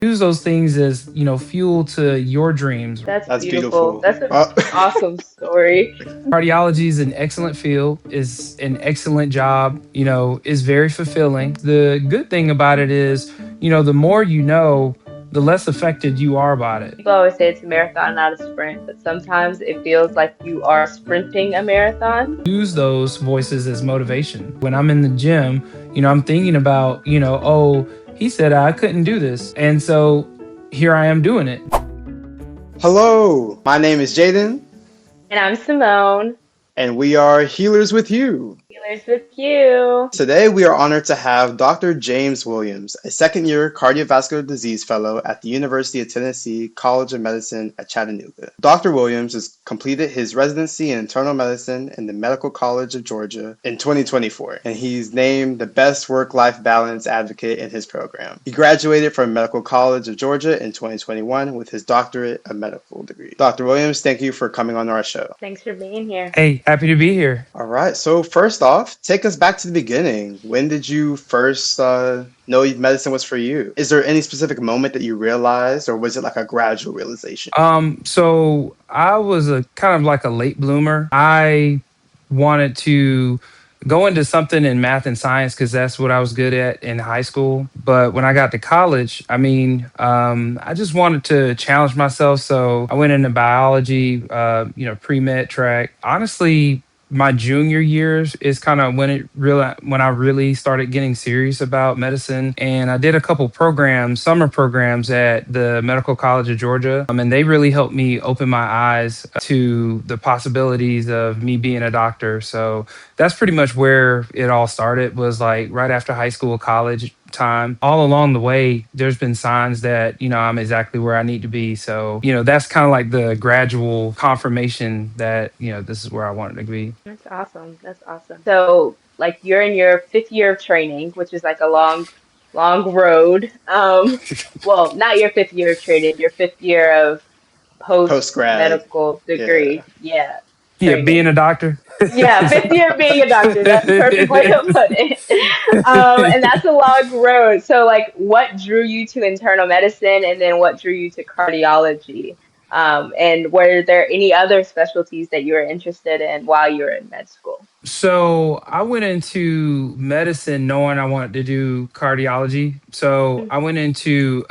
Use those things as, fuel to your dreams. That's That's beautiful. beautiful. That's an awesome story. Cardiology is an excellent field, is an excellent job, is very fulfilling. The good thing about it is, the more you know, the less affected you are about it. People always say it's a marathon, not a sprint, but sometimes it feels like you are sprinting a marathon. Use those voices as motivation. When I'm in the gym, I'm thinking about, oh, he said I couldn't do this. And so here I am doing it. Hello, my name is Jaden, And I'm Simone. and we are Healers with You. Healers with you. Today, we are honored to have Dr. James Williams, a second-year cardiovascular disease fellow at the University of Tennessee College of Medicine at Chattanooga. Dr. Williams has completed his residency in internal medicine in the Medical College of Georgia in 2024, and he's named the best work-life balance advocate in his program. He graduated from Medical College of Georgia in 2021 with his doctorate of medical degree. Dr. Williams, thank you for coming on our show. Thanks for being here. Hey, happy to be here. All right. So first off, take us back to the beginning. When did you first know medicine was for you? Is there any specific moment that you realized, or was it like a gradual realization? So I was a kind of like a late bloomer. I wanted to go into something in math and science because that's what I was good at in high school. But when I got to college, I just wanted to challenge myself. So I went into biology, pre-med track. Honestly, my junior years is kind of when I really started getting serious about medicine, and I did a couple programs, summer programs at the Medical College of Georgia, and they really helped me open my eyes to the possibilities of me being a doctor. So that's pretty much where it all started, was like right after high school, college time. All along the way, there's been signs that, I'm exactly where I need to be. So, that's kind of like the gradual confirmation that, this is where I wanted to be. That's awesome. That's awesome. So, like, you're in your fifth year of training, which is like a long, long road. Well, not your fifth year of training, your fifth year of post Post grad. medical Yeah. degree. Yeah, Yeah, being training. a doctor. Yeah, fifth year of being a doctor. That's the perfect way to put it. And that's a long road. So, like, what drew you to internal medicine, and then what drew you to cardiology? And were there any other specialties that you were interested in while you were in med school? So I went into medicine knowing I wanted to do cardiology. So I went into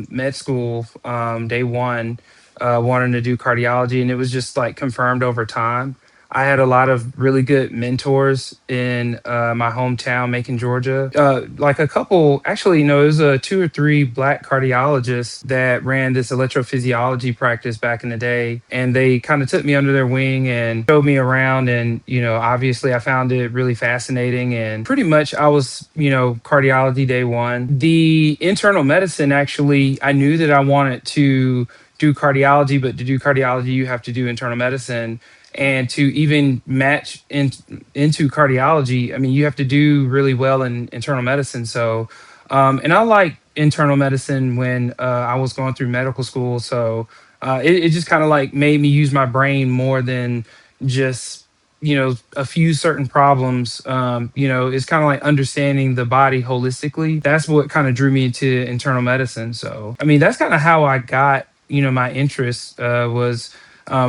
med school day one, wanting to do cardiology, and it was just like confirmed over time. I had a lot of really good mentors in my hometown, Macon, Georgia. Like a couple, actually, it was two or three black cardiologists that ran this electrophysiology practice back in the day. And they kind of took me under their wing and showed me around. And, obviously I found it really fascinating. And pretty much I was, cardiology day one. The internal medicine, actually, I knew that I wanted to do cardiology, but to do cardiology, you have to do internal medicine. And to even into cardiology, I mean, you have to do really well in internal medicine. So, and I like internal medicine when I was going through medical school. So it just kind of like made me use my brain more than just, a few certain problems. It's kind of like understanding the body holistically. That's what kind of drew me into internal medicine. So, I mean, that's kind of how I got, my interest was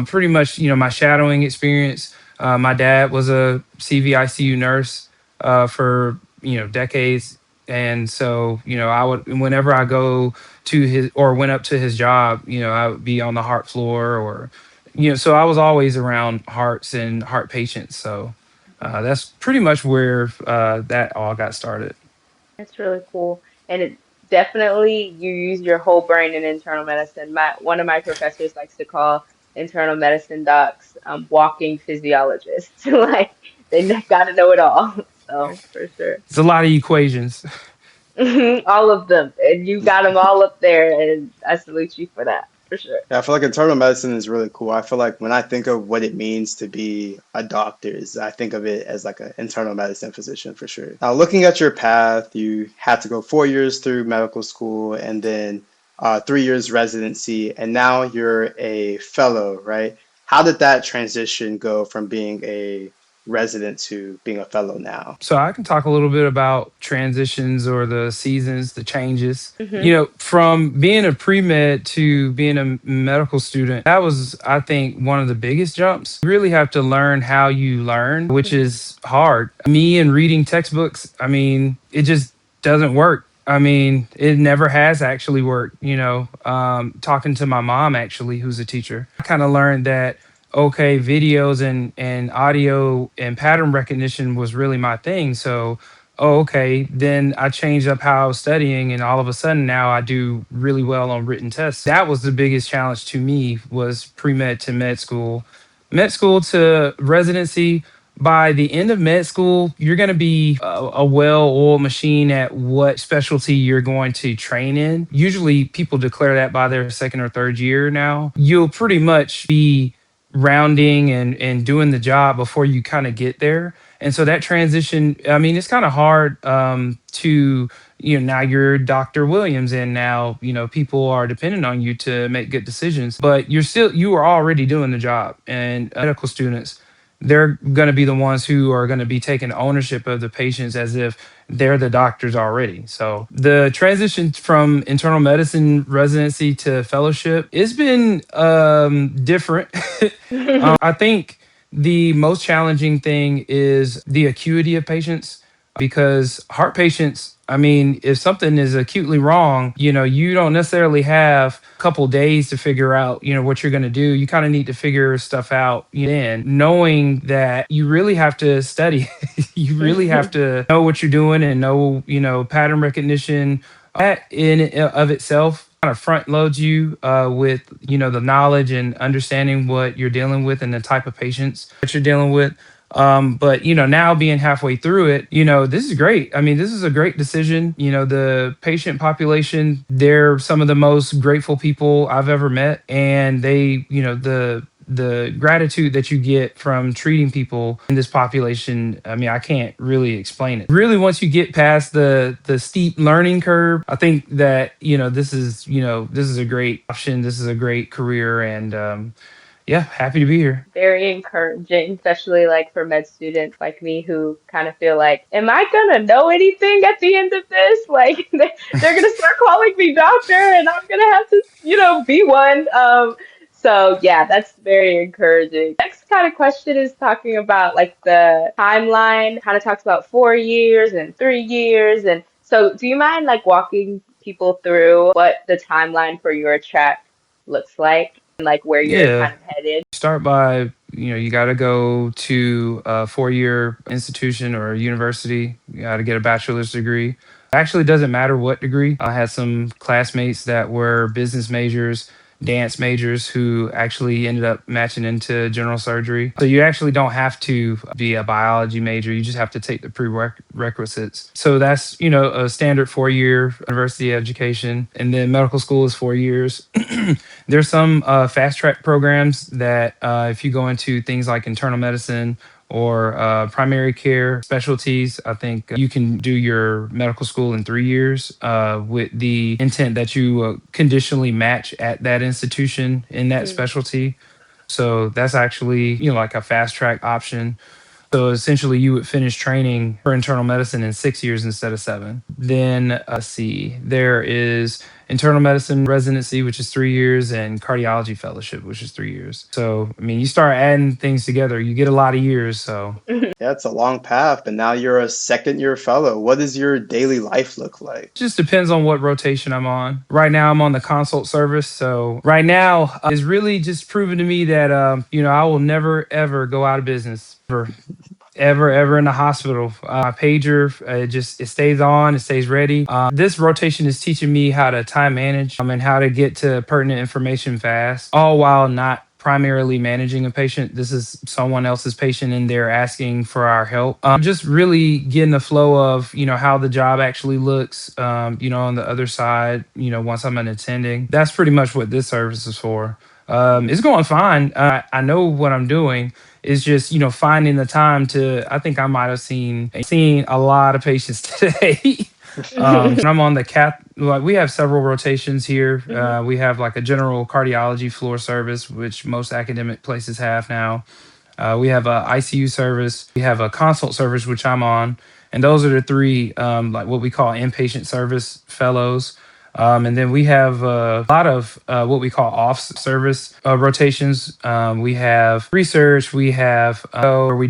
pretty much, my shadowing experience. My dad was a CVICU nurse for, decades. And so, I would, whenever I go to his or went up to his job, I would be on the heart floor or, so I was always around hearts and heart patients. So that's pretty much where that all got started. That's really cool. And it definitely you use your whole brain in internal medicine. One of my professors likes to call internal medicine docs walking physiologists. Like they got to know it all. So for sure. It's a lot of equations. All of them. And you got them all up there, and I salute you for that, for sure. Yeah, I feel like internal medicine is really cool. I feel like when I think of what it means to be a doctor, I think of it as like an internal medicine physician for sure. Now, looking at your path, you had to go 4 years through medical school and then 3 years residency, and now you're a fellow, right? How did that transition go from being a resident to being a fellow now? So I can talk a little bit about transitions or the seasons, the changes. Hmm. From being a pre-med to being a medical student, that was, I think, one of the biggest jumps. You really have to learn how you learn, which is hard. Me and reading textbooks, I mean, it just doesn't work. I mean, it never has actually worked. Talking to my mom, actually, who's a teacher, I kind of learned that okay, videos and audio and pattern recognition was really my thing. So, oh, okay, then I changed up how I was studying, and all of a sudden now I do really well on written tests. That was the biggest challenge to me was pre-med to med school to residency. By the end of med school, you're going to be a well-oiled machine at what specialty you're going to train in. Usually people declare that by their second or third year now. You'll pretty much be rounding and doing the job before you kind of get there. And so that transition, I mean, it's kind of hard to, now you're Dr. Williams and now, people are dependent on you to make good decisions, but you are already doing the job. And medical students, they're going to be the ones who are going to be taking ownership of the patients as if they're the doctors already. So the transition from internal medicine residency to fellowship, it's been different. I think the most challenging thing is the acuity of patients because heart patients, I mean, if something is acutely wrong, you don't necessarily have a couple days to figure out, what you're going to do. You kind of need to figure stuff out in knowing that you really have to study. You really have to know what you're doing and know, pattern recognition. That in and of itself kind of front loads you with, the knowledge and understanding what you're dealing with and the type of patients that you're dealing with. But now being halfway through it, this is great. I mean, this is a great decision. The patient population, they're some of the most grateful people I've ever met. And they, the gratitude that you get from treating people in this population, I mean, I can't really explain it. Really, once you get past the steep learning curve, I think that, this is a great option. This is a great career. And yeah, happy to be here. Very encouraging, especially like for med students like me who kind of feel like, am I gonna know anything at the end of this? Like they're gonna start calling me doctor and I'm gonna have to, be one. So yeah, that's very encouraging. Next kind of question is talking about like the timeline, kind of talks about 4 years and 3 years. And so do you mind like walking people through what the timeline for your track looks like and like where you're Yeah. kind of headed? Start by, you got to go to a 4-year institution or a university. You got to get a bachelor's degree. Actually, doesn't matter what degree. I had some classmates that were business majors, dance majors who actually ended up matching into general surgery. So you actually don't have to be a biology major. You just have to take the prerequisites. So that's, a standard 4-year university education. And then medical school is 4 years. There's some fast track programs that if you go into things like internal medicine or primary care specialties, I think you can do your medical school in 3 years with the intent that you conditionally match at that institution in that specialty. So that's actually, like a fast track option. So essentially, you would finish training for internal medicine in 6 years instead of 7. Then, see, there is internal medicine residency, which is 3 years, and cardiology fellowship, which is 3 years. So, I mean, you start adding things together, you get a lot of years. So, Yeah, it's a long path, but now you're a second year fellow. What does your daily life look like? it just depends on what rotation I'm on. Right now, I'm on the consult service. So, right now is really just proving to me that, I will never, ever go out of business. Ever in the hospital. Pager, it stays on, it stays ready. This rotation is teaching me how to time manage and how to get to pertinent information fast, all while not primarily managing a patient. This is someone else's patient and they're asking for our help. Just really getting the flow of, how the job actually looks, on the other side, once I'm an attending. That's pretty much what this service is for. It's going fine. I know what I'm doing. It's just, finding the time to, I think I might have seen a lot of patients today. And I'm on the like we have several rotations here. We have like a general cardiology floor service, which most academic places have now. We have a ICU service. We have a consult service, which I'm on, and those are the three like what we call inpatient service fellows. And then we have a lot of what we call off service rotations. We have research. We have where we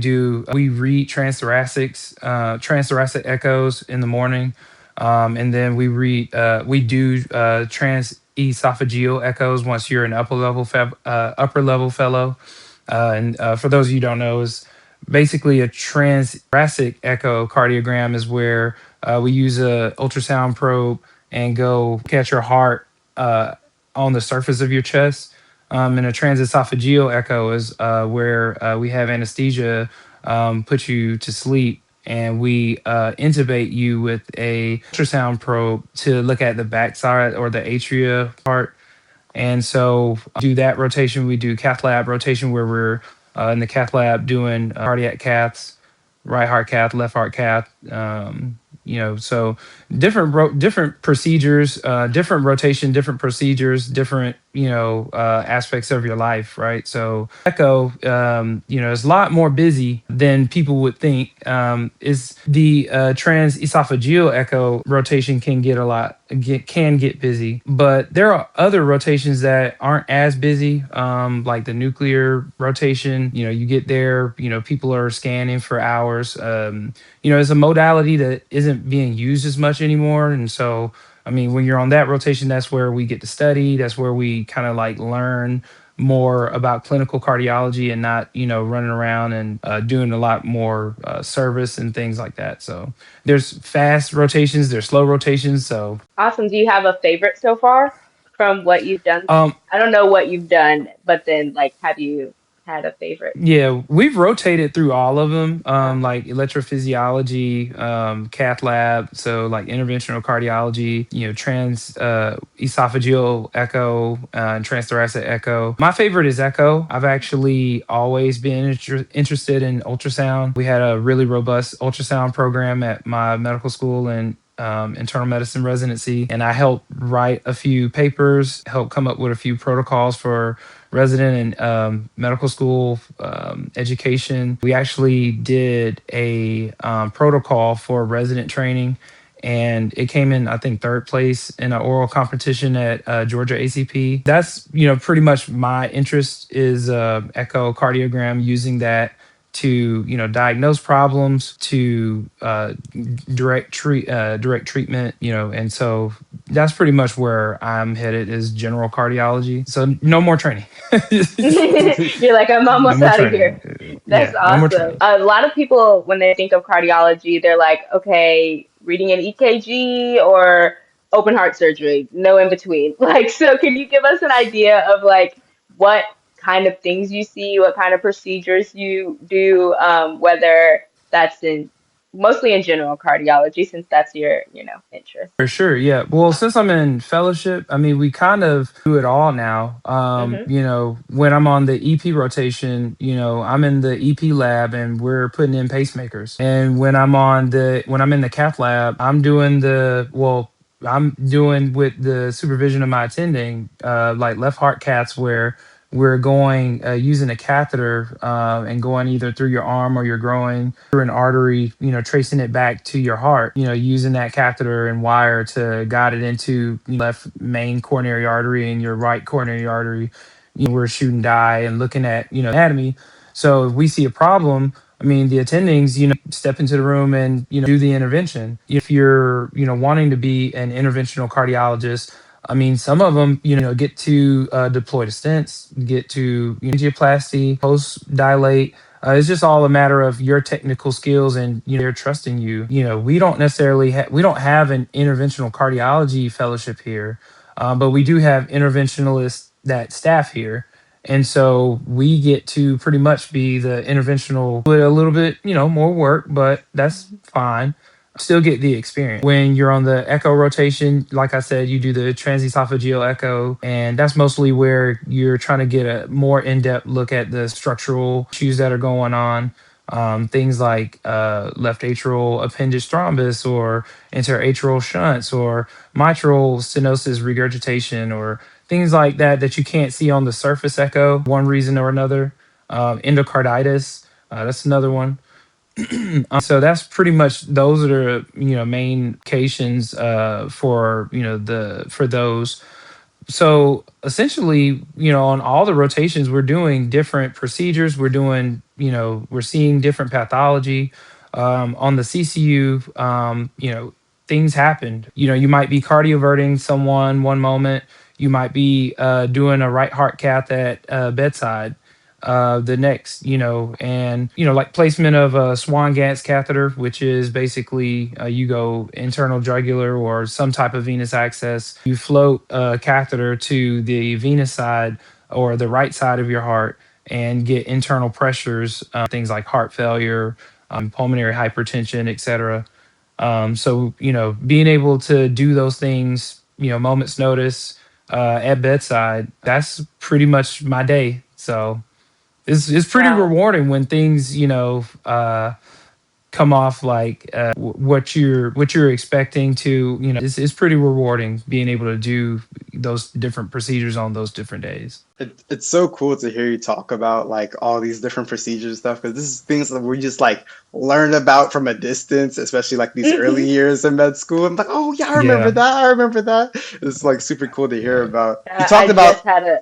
read transthoracic echoes in the morning, and then we do trans esophageal echoes once you're an upper level fellow. And for those of you who don't know, is basically a transthoracic echocardiogram is where we use a ultrasound probe and go catch your heart on the surface of your chest. And a transesophageal echo is where we have anesthesia, put you to sleep, and we intubate you with a ultrasound probe to look at the backside or the atria part. And so do that rotation. We do cath lab rotation where we're in the cath lab doing cardiac caths, right heart cath, left heart cath. So different procedures, different rotation, different procedures, different aspects of your life, right? So echo, is a lot more busy than people would think. Is the trans esophageal echo rotation can get busy, but there are other rotations that aren't as busy, like the nuclear rotation. You get there, people are scanning for hours. It's a modality that isn't being used as much anymore. And so, I mean, when you're on that rotation, that's where we get to study. That's where we kind of like learn more about clinical cardiology and not, running around and doing a lot more service and things like that. So there's fast rotations, there's slow rotations. So, Awesome. Do you have a favorite so far from what you've done? um, I don't know what you've done, but then like, have you had a favorite? yeah, we've rotated through all of them, Uh-huh. like electrophysiology, cath lab, so like interventional cardiology, trans esophageal echo, and transthoracic echo. My favorite is echo. I've actually always been interested in ultrasound. We had a really robust ultrasound program at my medical school and internal medicine residency, and I helped write a few papers, helped come up with a few protocols for resident and medical school education. We actually did a protocol for resident training, and it came in, I think, third place in an oral competition at Georgia ACP. That's pretty much my interest is echocardiogram, using that to diagnose problems, to direct treatment, and so that's pretty much where I'm headed, is general cardiology. So no more training. You're like, I'm No almost more out of here. training. That's Yeah, no more awesome. training. A lot of people, when they think of cardiology, they're like, okay, reading an EKG or open heart surgery, no in between. Like, so can you give us an idea of like what kind of things you see, what kind of procedures you do, whether that's in mostly in general cardiology, since that's your, interest. For sure, yeah. Well, since I'm in fellowship, I mean, we kind of do it all now. Hmm. When I'm on the EP rotation, I'm in the EP lab and we're putting in pacemakers. And when I'm in the cath lab, I'm doing with the supervision of my attending, like left heart caths where we're going using a catheter and going either through your arm or your groin through an artery, tracing it back to your heart, using that catheter and wire to guide it into left main coronary artery and your right coronary artery. We're shooting dye and looking at, anatomy. So if we see a problem, I mean, the attendings, step into the room and, do the intervention. If you're, wanting to be an interventional cardiologist, I mean, some of them, get to deploy the stents, get to angioplasty, post dilate. It's just all a matter of your technical skills and they're trusting you. We don't have an interventional cardiology fellowship here, but we do have interventionalists that staff here. And so we get to pretty much be the interventional with a little bit, more work, but that's fine. Still get the experience. When you're on the echo rotation, like I said, you do the transesophageal echo, and that's mostly where you're trying to get a more in-depth look at the structural issues that are going on. Things like left atrial appendage thrombus or interatrial shunts or mitral stenosis regurgitation or things like that that you can't see on the surface echo, one reason or another. endocarditis. That's another one. So that's pretty much those are the main indications for the for those. So essentially, on all the rotations, we're doing different procedures. We're doing, we're seeing different pathology. On the CCU, things happen. You might be cardioverting someone one moment. You might be doing a right heart cath at bedside the next, and, like placement of a Swan-Ganz catheter, which is basically you go internal jugular or some type of venous access. You float a catheter to the venous side or the right side of your heart and get internal pressures, things like heart failure, pulmonary hypertension, etc. So, being able to do those things, moments notice at bedside, that's pretty much my day. So, it's pretty Wow. rewarding when things come off like what you're expecting to it's pretty rewarding being able to do those different procedures on those different days. It's so cool to hear you talk about like all these different procedures and stuff because this is things that we just like learn about from a distance, especially like these early Mhm. years in med school. I'm like, oh yeah, I remember Yeah, that. I remember that. It's like super cool to hear yeah. about. You I talked just about had a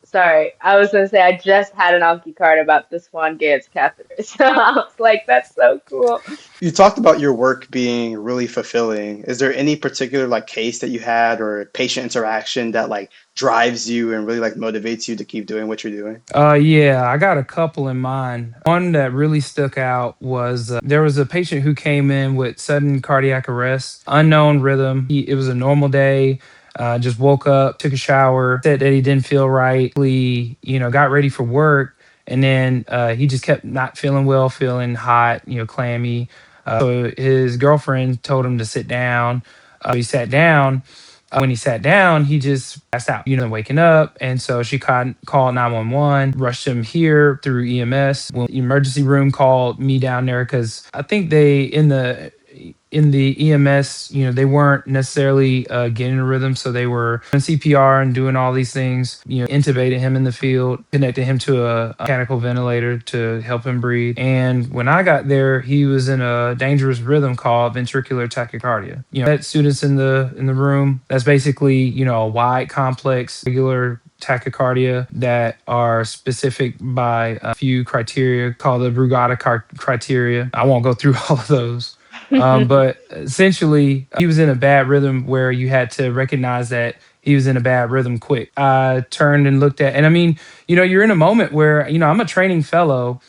sorry, I was gonna say I just had an Anki card about the Swan-Ganz catheter. So I was like, that's so cool. You talked about your work being really fulfilling. Is there any particular like case that you had or patient interaction that like drives you and really like motivates you to keep doing what you're doing? Yeah, I got a couple in mind. One that really stuck out was there was a patient who came in with sudden cardiac arrest, unknown rhythm. It was a normal day. Just woke up, took a shower, said that he didn't feel right. He, got ready for work, and then he just kept not feeling well, feeling hot, clammy. So his girlfriend told him to sit down. He sat down. When he sat down, he just passed out, waking up. And so she called 911, rushed him here through EMS. When the emergency room called me down there because I think they in the EMS, they weren't necessarily getting a rhythm, so they were doing CPR and doing all these things. Intubated him in the field, connected him to a mechanical ventilator to help him breathe. And when I got there, he was in a dangerous rhythm called ventricular tachycardia. That students in the room. That's basically a wide, complex, regular tachycardia that are specific by a few criteria called the Brugada criteria. I won't go through all of those. But essentially, he was in a bad rhythm where you had to recognize that he was in a bad rhythm quick. I turned and looked at, and I mean, you're in a moment where, I'm a training fellow.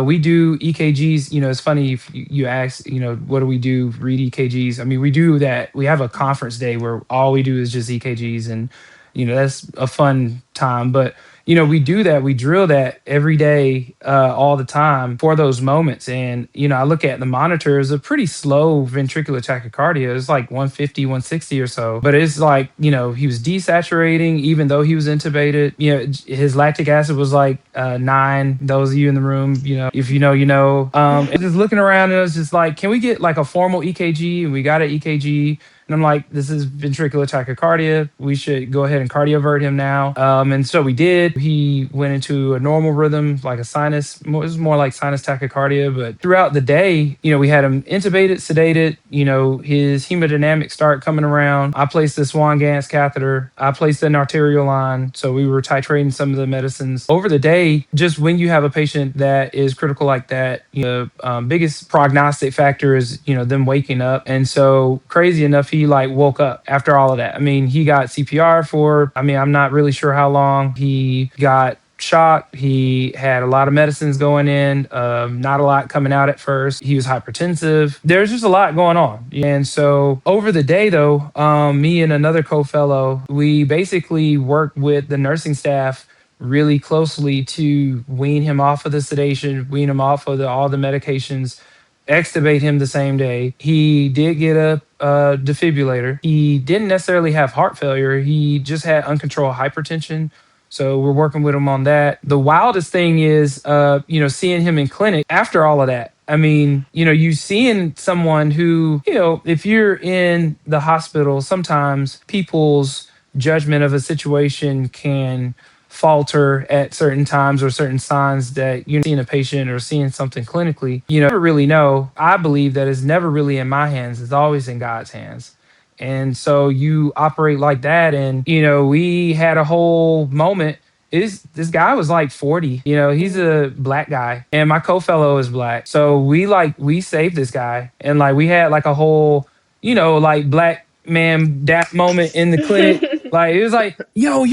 We do EKGs. It's funny if you ask, what do we do? Read EKGs. I mean, we do that. We have a conference day where all we do is just EKGs, and that's a fun time. But we do that. We drill that every day, all the time for those moments. And, I look at the monitor, it's a pretty slow ventricular tachycardia. It's like 150, 160 or so. But it's like, he was desaturating, even though he was intubated. His lactic acid was like 9. Those of you in the room, if you know, you know. And just looking around, and it was just like, can we get like a formal EKG? And we got an EKG. And I'm like, this is ventricular tachycardia. We should go ahead and cardiovert him now. And so we did. He went into a normal rhythm, like a sinus. It was more like sinus tachycardia. But throughout the day, we had him intubated, sedated. His hemodynamics start coming around. I placed the Swan-Ganz catheter. I placed an arterial line. So we were titrating some of the medicines over the day. Just when you have a patient that is critical like that, the biggest prognostic factor is, them waking up. And so crazy enough, he like woke up after all of that. I mean, he got CPR for, I'm not really sure how long. He got shocked. He had a lot of medicines going in, not a lot coming out at first. He was hypertensive. There's just a lot going on. And so over the day, though, me and another co-fellow, we basically worked with the nursing staff really closely to wean him off of the sedation, wean him off of all the medications, extubate him the same day. He did get a defibrillator. He didn't necessarily have heart failure. He just had uncontrolled hypertension. So we're working with him on that. The wildest thing is, seeing him in clinic after all of that. I mean, you seeing someone who, if you're in the hospital, sometimes people's judgment of a situation can falter at certain times or certain signs that you're seeing a patient or seeing something clinically, never really know. I believe that it's never really in my hands, it's always in God's hands. And so you operate like that. And, we had a whole moment. This guy was like 40, he's a black guy and my co-fellow is black. So we saved this guy and like we had like a whole, like black man that moment in the clinic. Like it was like, yo,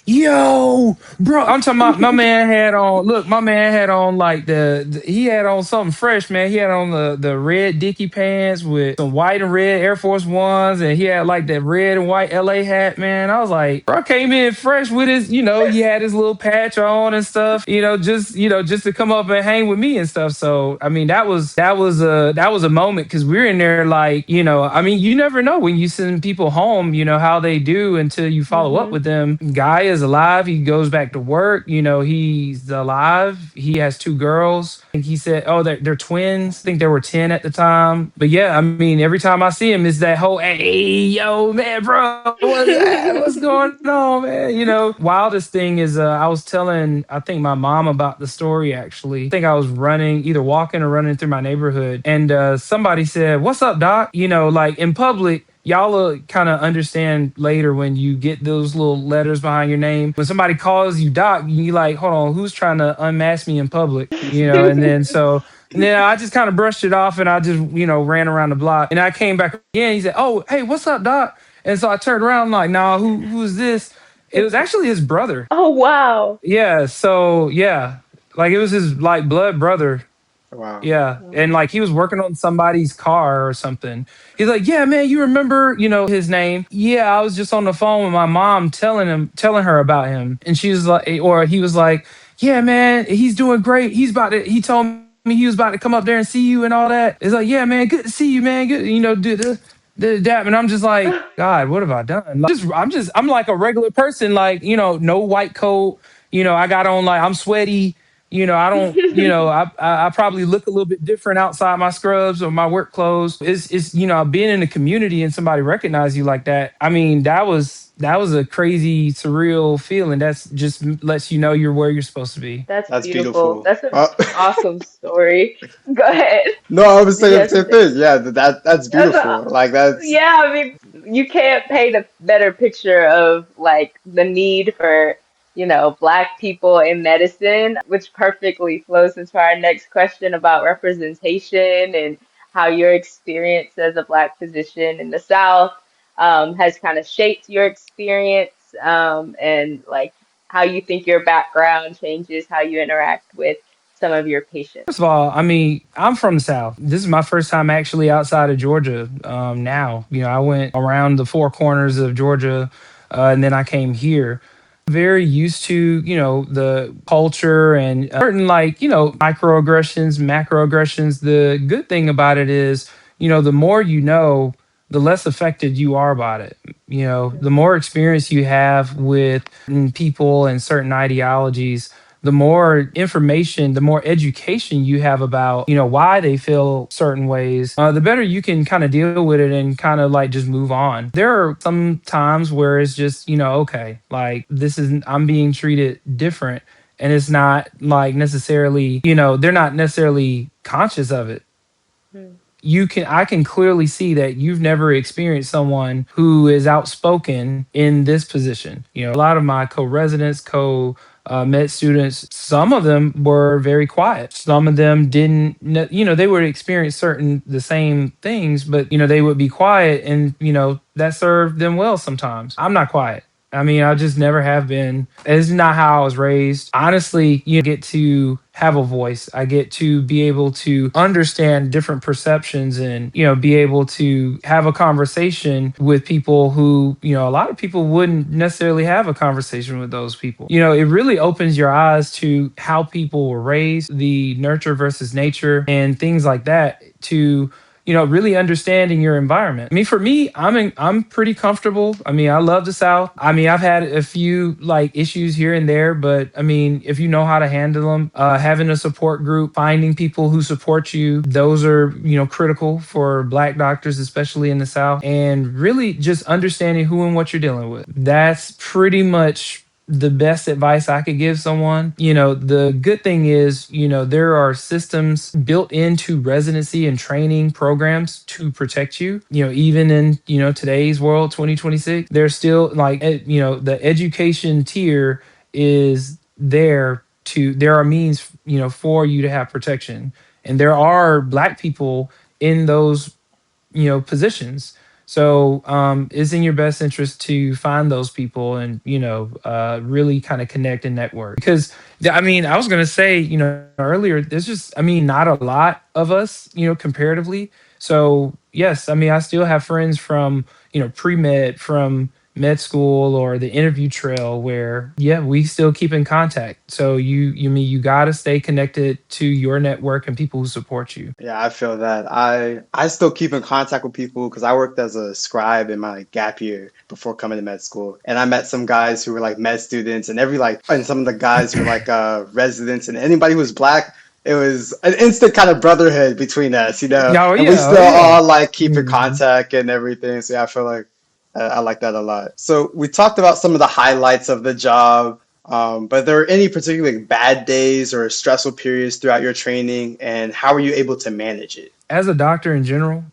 yo, bro, I'm talking about my man had on. Look, my man had on like he had on something fresh, man. He had on the red Dickie pants with some white and red Air Force Ones, and he had like that red and white LA hat, man. I was like, bro, came in fresh with his, he had his little patch on and stuff, just to come up and hang with me and stuff. So I mean, that was a moment because we're in there like, I mean, you never know when you send people home, how they do until you follow up with them. Guy is alive. He goes back to work. He's alive. He has two girls. I think he said, oh, they're twins. I think there were 10 at the time. But yeah, I mean, every time I see him, it's that whole, hey, yo, man, bro, what's going on, man? Wildest thing is I was telling, I think my mom about the story, actually. I think I was running, either walking or running through my neighborhood. And somebody said, what's up, doc? Like in public, y'all will kind of understand later when you get those little letters behind your name. When somebody calls you doc, you like, hold on, who's trying to unmask me in public? And then I just kind of brushed it off and I just, ran around the block. And I came back again. He said, oh, hey, what's up, doc? And so I turned around, I'm like, nah, who's this? It was actually his brother. Oh, wow. Yeah. So, yeah, like it was his like blood brother. Wow. Yeah. And like he was working on somebody's car or something. He's like, yeah, man, you remember, his name? Yeah, I was just on the phone with my mom telling her about him. And she was like, or he was like, yeah, man, he's doing great. He told me he was about to come up there and see you and all that. It's like, yeah, man, good to see you, man. Good, do the dap. And I'm just like, God, what have I done? Like, I'm like a regular person, like, no white coat. I got on like, I'm sweaty. I don't, I probably look a little bit different outside my scrubs or my work clothes. It's being in the community and somebody recognize you like that. I mean, that was a crazy, surreal feeling. That's just lets you know you're where you're supposed to be. That's That's beautiful. beautiful. That's an awesome story. Go ahead. No, I was Did you saying the have same something? thing. Yeah, that's That's beautiful. Like that's yeah, I mean, you can't paint a better picture of like the need for, Black people in medicine, which perfectly flows into our next question about representation and how your experience as a Black physician in the South has kind of shaped your experience, and like how you think your background changes how you interact with some of your patients. First of all, I mean, I'm from the South. This is my first time actually outside of Georgia. Now, I went around the four corners of Georgia, and then I came here. Very used to, the culture and certain like, microaggressions, macroaggressions. The good thing about it is, the more the less affected you are about it. The more experience you have with people and certain ideologies, the more information, the more education you have about, why they feel certain ways, the better you can kind of deal with it and kind of like just move on. There are some times where it's just, okay, like I'm being treated different. And it's not like necessarily, they're not necessarily conscious of it. I can clearly see that you've never experienced someone who is outspoken in this position. A lot of my co-residents, med students, some of them were very quiet. Some of them didn't, they would experience the same things, but, they would be quiet and, that served them well sometimes. I'm not quiet. I mean, I just never have been. It's not how I was raised. Honestly, you get to have a voice. I get to be able to understand different perceptions and, be able to have a conversation with people who, a lot of people wouldn't necessarily have a conversation with those people. It really opens your eyes to how people were raised, the nurture versus nature and things like that to, really understanding your environment. I mean, for me, I'm pretty comfortable. I mean, I love the South. I mean, I've had a few like issues here and there, but I mean, if you know how to handle them, having a support group, finding people who support you, those are, critical for Black doctors, especially in the South, and really just understanding who and what you're dealing with. That's pretty much the best advice I could give someone. The good thing is, there are systems built into residency and training programs to protect you. Even in, today's world, 2026, there's still like, the education tier is there are means, for you to have protection. And there are Black people in those positions. So it's in your best interest to find those people and really kind of connect and network. Because I mean, I was gonna say earlier, there's just I mean not a lot of us comparatively. So yes, I mean I still have friends from pre-med, from med school, or the interview trail, where we still keep in contact. So you got to stay connected to your network and people who support you. Yeah, I feel that. I still keep in contact with people because I worked as a scribe in my gap year before coming to med school. And I met some guys who were like med students and and some of the guys who were like residents, and anybody who was Black, it was an instant kind of brotherhood between us, Yeah, oh and we yeah, oh still yeah. all like keep in Mhm. contact and everything. So yeah, I feel like I like that a lot. So we talked about some of the highlights of the job. But there are any particularly bad days or stressful periods throughout your training, and how are you able to manage it? As a doctor in general,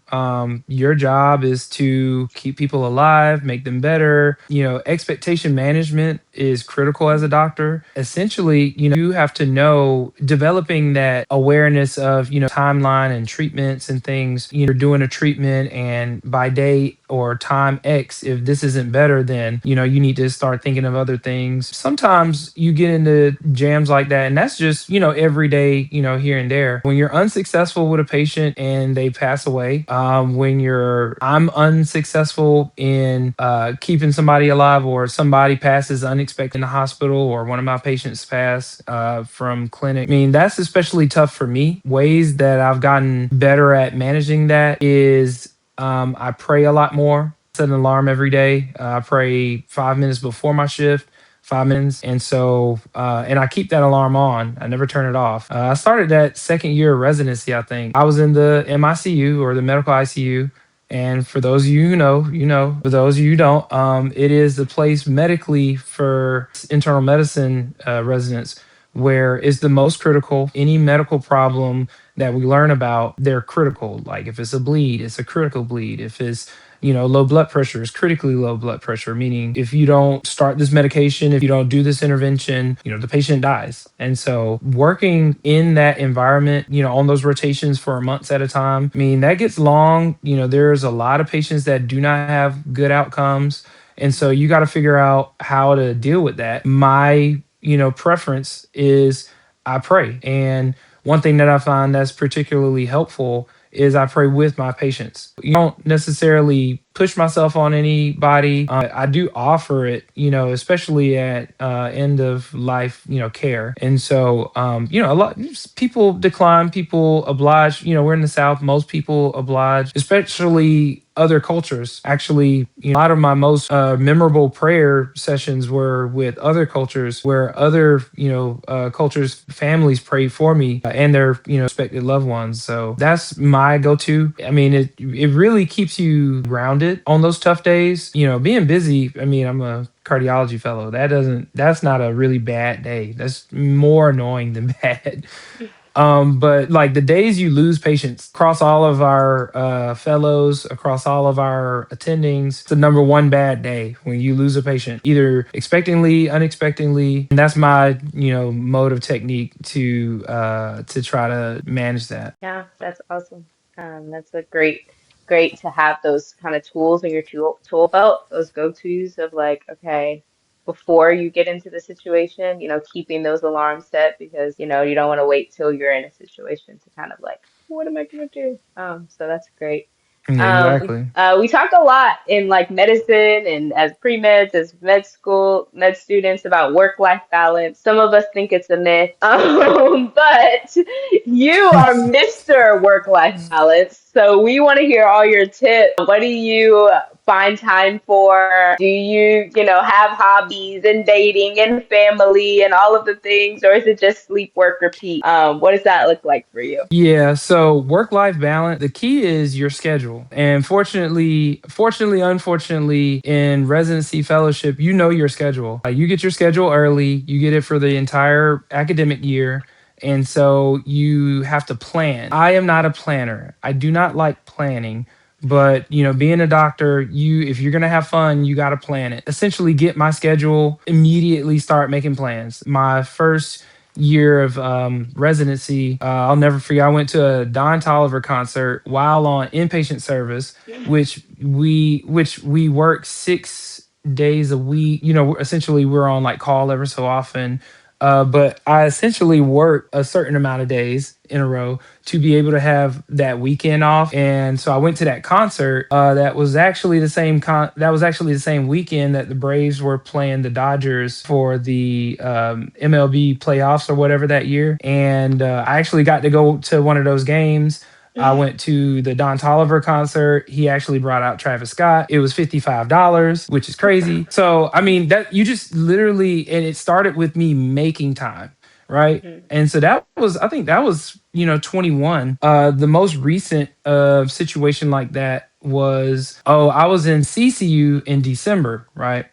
your job is to keep people alive, make them better. Expectation management is critical as a doctor. Essentially, you have to know developing that awareness of, timeline and treatments and things. You're doing a treatment, and by day or time X, if this isn't better, then, you need to start thinking of other things. Sometimes you get into jams like that, and that's just, every day, here and there. When you're unsuccessful with a patient and they pass away, I'm unsuccessful in keeping somebody alive, or somebody passes unexpected in the hospital, or one of my patients pass from clinic. I mean, that's especially tough for me. Ways that I've gotten better at managing that is I pray a lot more. Set an alarm every day. I pray 5 minutes before my shift, 5 minutes. And so, and I keep that alarm on. I never turn it off. I started that second year of residency, I think. I was in the MICU, or the medical ICU. And for those of you who know, you know. For those of you who don't, it is the place medically for internal medicine residents where it's the most critical. Any medical problem that we learn about, they're critical. Like if it's a bleed, it's a critical bleed. If it's low blood pressure, is critically low blood pressure, meaning if you don't start this medication, if you don't do this intervention, the patient dies. And so working in that environment, on those rotations for months at a time, I mean, that gets long. There's a lot of patients that do not have good outcomes. And so you got to figure out how to deal with that. My, preference is I pray. And one thing that I find that's particularly helpful is I pray with my patients. You don't necessarily push myself on anybody. I do offer it, especially at end of life, care. And so, a lot people decline, people oblige. We're in the South. Most people oblige, especially other cultures. Actually, a lot of my most memorable prayer sessions were with other cultures, where other cultures, families prayed for me and their respected loved ones. So that's my go-to. I mean, it really keeps you grounded on those tough days. Being busy. I mean, I'm a cardiology fellow. That's not a really bad day. That's more annoying than bad. But like the days you lose patients across all of our fellows, across all of our attendings, it's the number one bad day when you lose a patient, either expectingly, unexpectedly. And that's my, mode of technique to try to manage that. Yeah, that's awesome. That's a great to have those kind of tools in your tool belt, those go-tos of like, okay, before you get into the situation, keeping those alarms set because, you don't want to wait till you're in a situation to kind of like, what am I gonna do? So that's great. Yeah, exactly. We talk a lot in like medicine and as pre-meds, as med students about work-life balance. Some of us think it's a myth, but you are Mr. Work-life Balance. So we want to hear all your tips. What do you find time for? Do you, have hobbies and dating and family and all of the things, or is it just sleep, work, repeat? What does that look like for you? Yeah, so work-life balance, the key is your schedule. And unfortunately, in residency fellowship, you know your schedule. You get your schedule early, you get it for the entire academic year. And so you have to plan. I am not a planner. I do not like planning. But being a doctor, if you're gonna have fun, you gotta plan it. Essentially, get my schedule, immediately start making plans. My first year of residency, I'll never forget. I went to a Don Tolliver concert while on inpatient service, which we work 6 days a week. Essentially, we're on like call ever so often. But I essentially work a certain amount of days in a row to be able to have that weekend off. And so I went to that concert. That was actually the same weekend that the Braves were playing the Dodgers for the MLB playoffs or whatever that year. And I actually got to go to one of those games. I went to the Don Tolliver concert. He actually brought out Travis Scott. It was $55, which is crazy. So, I mean, that you just literally, and it started with me making time, right? And so I think that was, 21. The most recent situation like that was, I was in CCU in December, right?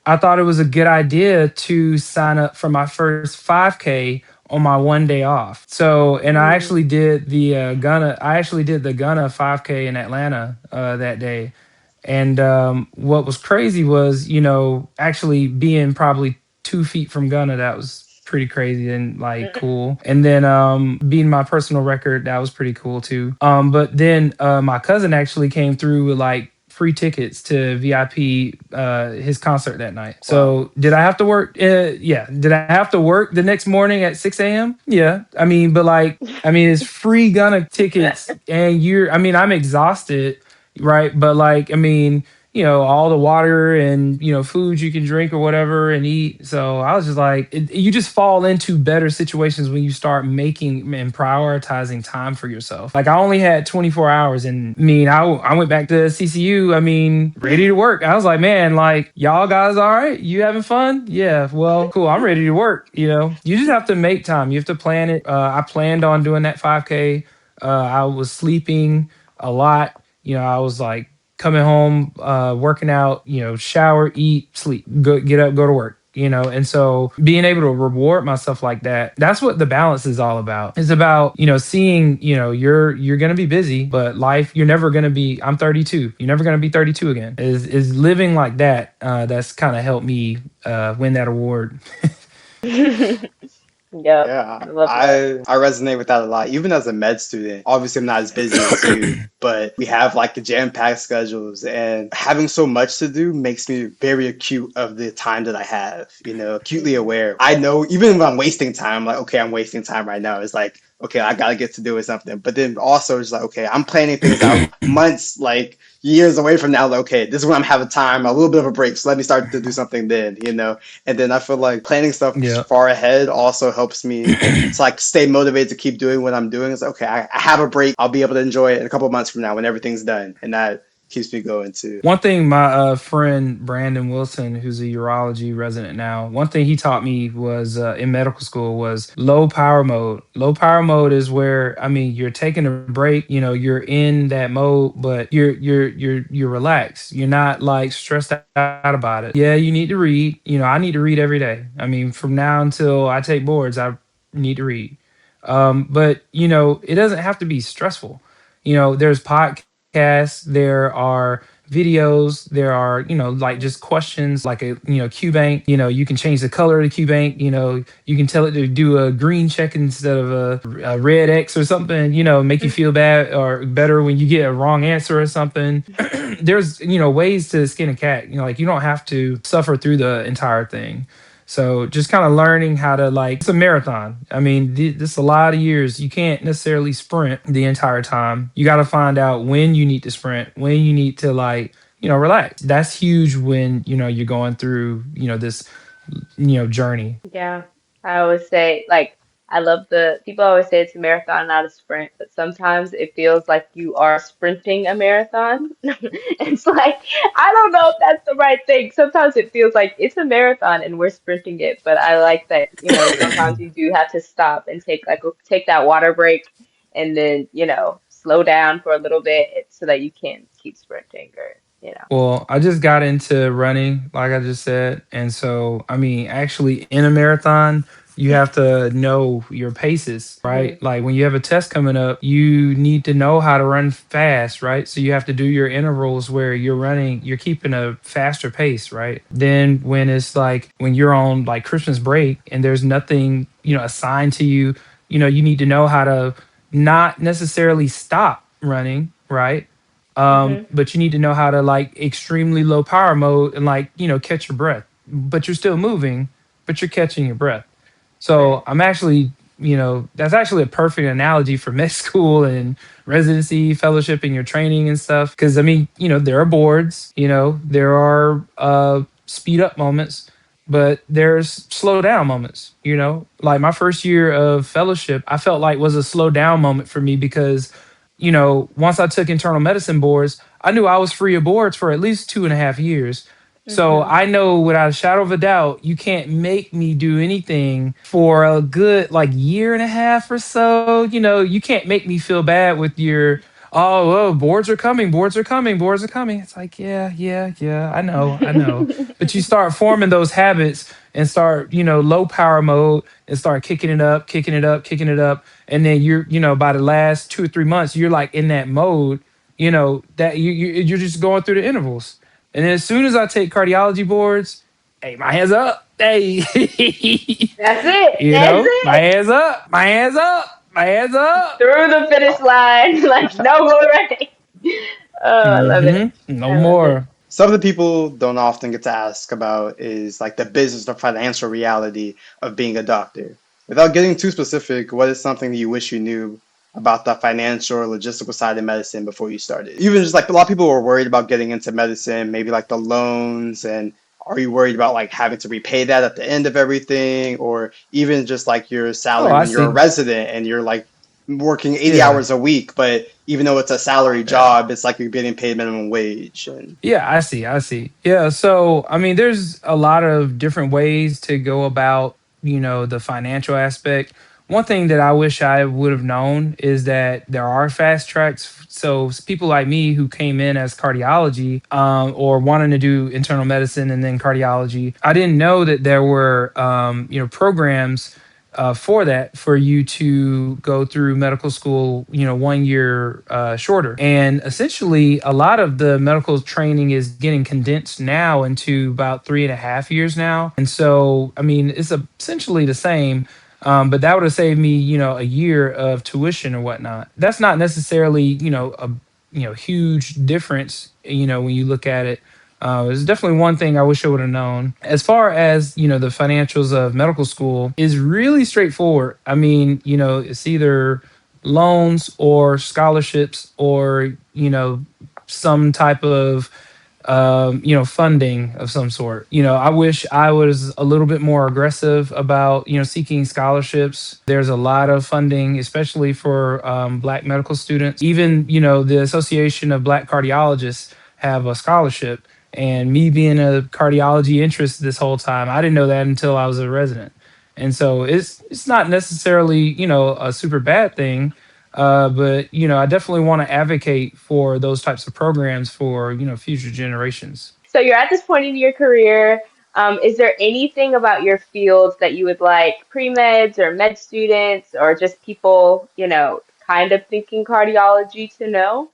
I thought it was a good idea to sign up for my first 5K on my one day off. So, and I actually did the Gunna 5K in Atlanta that day. And what was crazy was, actually being probably 2 feet from Gunna, that was pretty crazy and like cool. And then beating my personal record, that was pretty cool too. But then my cousin actually came through with like free tickets to VIP his concert that night. So did I have to work? Yeah. Did I have to work the next morning at 6 a.m.? Yeah. I mean, but like, it's free Gunna tickets and I'm exhausted, right? But like, all the water and, food you can drink or whatever and eat. So I was just like, you just fall into better situations when you start making and prioritizing time for yourself. Like I only had 24 hours and I went back to CCU, ready to work. I was like, man, like y'all guys all right? You having fun? Yeah, well, cool. I'm ready to work. You just have to make time. You have to plan it. I planned on doing that 5K. I was sleeping a lot. I was like, coming home, working out, shower, eat, sleep, get up, go to work, and so being able to reward myself like that, that's what the balance is all about. It's about, seeing, you're going to be busy, but life, you're never going to be, I'm 32. You're never going to be 32 again is living like that. That's kind of helped me win that award. Yep, Yeah, I love that. I resonate with that a lot. Even as a med student, obviously I'm not as busy as you, but we have like the jam-packed schedules, and having so much to do makes me very acute of the time that I have, acutely aware. I know even when I'm wasting time, like, okay, I'm wasting time right now. It's like, okay, I gotta get to doing something. But then also it's like, okay, I'm planning things out months, like years away from now. Like, okay, this is when I'm having time, a little bit of a break. So let me start to do something then. And then I feel like planning stuff Yeah. far ahead also helps me to like stay motivated to keep doing what I'm doing. It's like, okay, I have a break. I'll be able to enjoy it in a couple of months from now when everything's done. And that keeps me going too. One thing my friend Brandon Wilson, who's a urology resident now, one thing he taught me was in medical school was low power mode. Low power mode is where you're taking a break. You're in that mode, but you're relaxed. You're not like stressed out about it. Yeah, you need to read. I need to read every day. From now until I take boards, I need to read. But it doesn't have to be stressful. There's podcasts, there are videos, there are, like just questions like a, Q bank, you can change the color of the Q bank, you can tell it to do a green check instead of a red X or something, make you feel bad or better when you get a wrong answer or something. There's, ways to skin a cat, like you don't have to suffer through the entire thing. So just kind of learning how to like, it's a marathon. I mean, this is a lot of years. You can't necessarily sprint the entire time. You got to find out when you need to sprint, when you need to like, relax. That's huge when, you're going through, this, journey. Yeah, I always say, like, I love the people always say it's a marathon, not a sprint, but sometimes it feels like you are sprinting a marathon. It's like, I don't know if that's the right thing. Sometimes it feels like it's a marathon and we're sprinting it, but I like that, sometimes you do have to stop and take that water break and then, slow down for a little bit so that you can keep sprinting or. Well, I just got into running, like I just said. And so, I mean, actually, in a marathon, you have to know your paces, Hmm. right? Like when you have a test coming up, you need to know how to run fast, right? So you have to do your intervals where you're keeping a faster pace, right? Then when it's like when you're on like Christmas break and there's nothing, assigned to you, you need to know how to not necessarily stop running, right? Hmm. But you need to know how to like extremely low power mode and like, catch your breath. But you're still moving, but you're catching your breath. Right. So I'm actually, that's actually a perfect analogy for med school and residency, fellowship, and your training and stuff. Because I mean, there are boards, there are speed up moments, but there's slow down moments. Like my first year of fellowship, I felt like was a slow down moment for me because once I took internal medicine boards, I knew I was free of boards for at least 2.5 years. So Hmm. I know without a shadow of a doubt, you can't make me do anything for a good like year and a half or so. You can't make me feel bad with your, oh, boards are coming, boards are coming, boards are coming. It's like, yeah, yeah, yeah, I know, I know. But you start forming those habits and start, low power mode and start kicking it up, kicking it up, kicking it up. And then by the last 2 or 3 months, you're like in that mode, that you're just going through the intervals. And then as soon as I take cardiology boards, hey, my hands up. Hey, That's it. That's my it. hands up, my hands up, my hands up. Through the finish line, like no more running. Oh, I love it. No I love it. more. Something people don't often get to ask about is like the business or financial reality of being a doctor. Without getting too specific, what is something that you wish you knew about the financial or logistical side of medicine before you started? Even just like a lot of people were worried about getting into medicine, maybe like the loans, and are you worried about like having to repay that at the end of everything, or even just like your Oh, salary I when you're a see. resident and you're like working 80 Yeah, hours a week, but even though it's a salary yeah. job, it's like you're getting paid minimum wage. And Yeah, I see. I see. Yeah. So, I mean, there's a lot of different ways to go about, the financial aspect. One thing that I wish I would have known is that there are fast tracks. So, people like me who came in as cardiology or wanting to do internal medicine and then cardiology, I didn't know that there were, programs for that for you to go through medical school 1 year shorter, and essentially a lot of the medical training is getting condensed now into about 3.5 years now. And so I mean it's essentially the same, but that would have saved me a year of tuition or whatnot. That's not necessarily a huge difference when you look at it. It's definitely one thing I wish I would have known. As far as the financials of medical school is really straightforward. I mean, it's either loans or scholarships or some type of funding of some sort. I wish I was a little bit more aggressive about, seeking scholarships. There's a lot of funding, especially for Black medical students. Even, the Association of Black Cardiologists have a scholarship. And me being a cardiology interest this whole time, I didn't know that until I was a resident. And so it's not necessarily, a super bad thing. But I definitely want to advocate for those types of programs for future generations. So you're at this point in your career. Is there anything about your fields that you would like pre-meds or med students or just people, kind of thinking cardiology to know?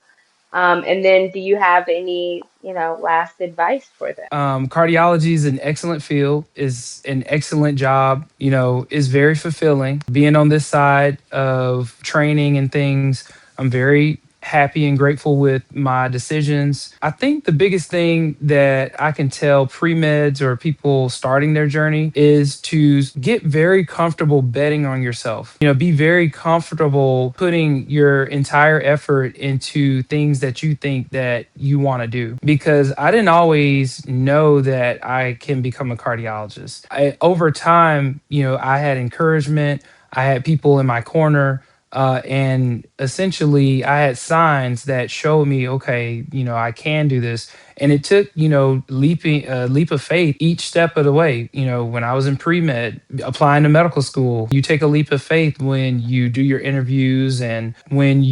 And then do you have any, last advice for them? Cardiology is an excellent field, is an excellent job, is very fulfilling. Being on this side of training and things, I'm very happy and grateful with my decisions. I think the biggest thing that I can tell pre-meds or people starting their journey is to get very comfortable betting on yourself. Be very comfortable putting your entire effort into things that you think that you want to do. Because I didn't always know that I can become a cardiologist. Over time, I had encouragement. I had people in my corner, and essentially, I had signs that showed me, okay, I can do this. And it took, leap of faith each step of the way. When I was in pre med, applying to medical school, you take a leap of faith when you do your interviews and when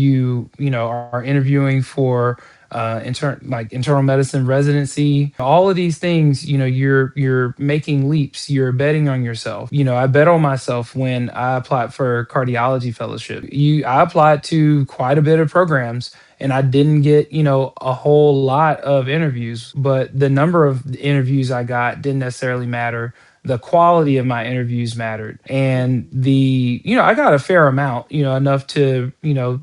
are interviewing for internal medicine residency. All of these things, you're making leaps. You're betting on yourself. I bet on myself when I applied for cardiology fellowship. I applied to quite a bit of programs, and I didn't get a whole lot of interviews, but the number of interviews I got didn't necessarily matter. The quality of my interviews mattered, and I got a fair amount, enough to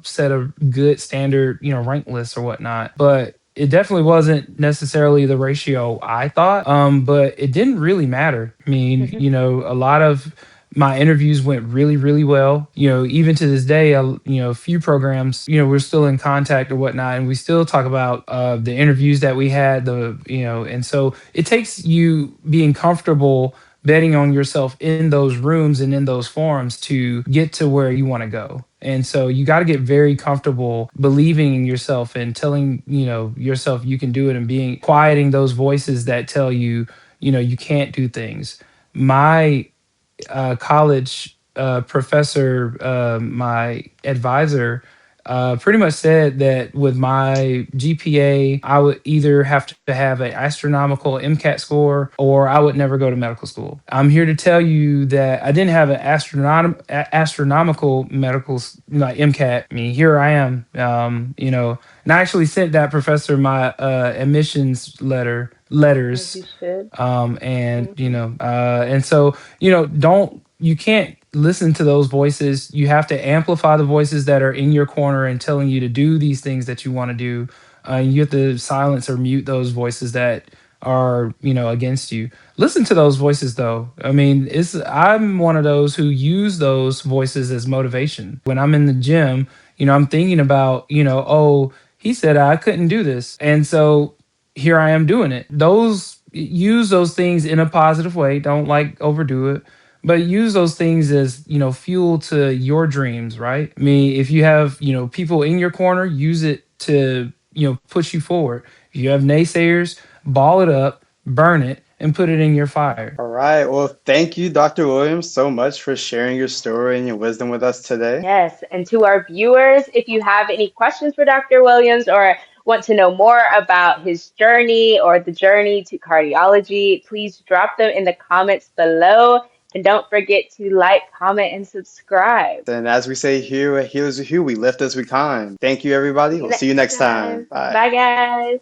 set a good standard rank list or whatnot, but it definitely wasn't necessarily the ratio I thought. But it didn't really matter. I mean, a lot of my interviews went really, really well. Even to this day, a few programs, we're still in contact or whatnot, and we still talk about the interviews that we had. And so it takes you being comfortable betting on yourself in those rooms and in those forums to get to where you want to go. And so you got to get very comfortable believing in yourself and telling, yourself you can do it, and quieting those voices that tell you, you can't do things. My college professor, my advisor, pretty much said that with my GPA, I would either have to have an astronomical MCAT score or I would never go to medical school. I'm here to tell you that I didn't have an astronomical MCAT. I mean, here I am, and I actually sent that professor my admissions letters. As you should. And and so you can't listen to those voices. You have to amplify the voices that are in your corner and telling you to do these things that you want to do. You have to silence or mute those voices that are against you. Listen to those voices though. I mean, I'm one of those who use those voices as motivation. When I'm in the gym, I'm thinking about, oh, he said I couldn't do this, and so here I am doing it. Use those things in a positive way. Don't overdo it, but use those things as fuel to your dreams, right? I mean, if you have people in your corner, use it to push you forward. If you have naysayers, ball it up, burn it, and put it in your fire. All right. Well, thank you, Dr. Williams, so much for sharing your story and your wisdom with us today. Yes, and to our viewers, if you have any questions for Dr. Williams or want to know more about his journey or the journey to cardiology, please drop them in the comments below. And don't forget to like, comment, and subscribe. And as we say here at Healers Who, we lift as we climb. Thank you, everybody. We'll see you next time. Bye. Bye, guys.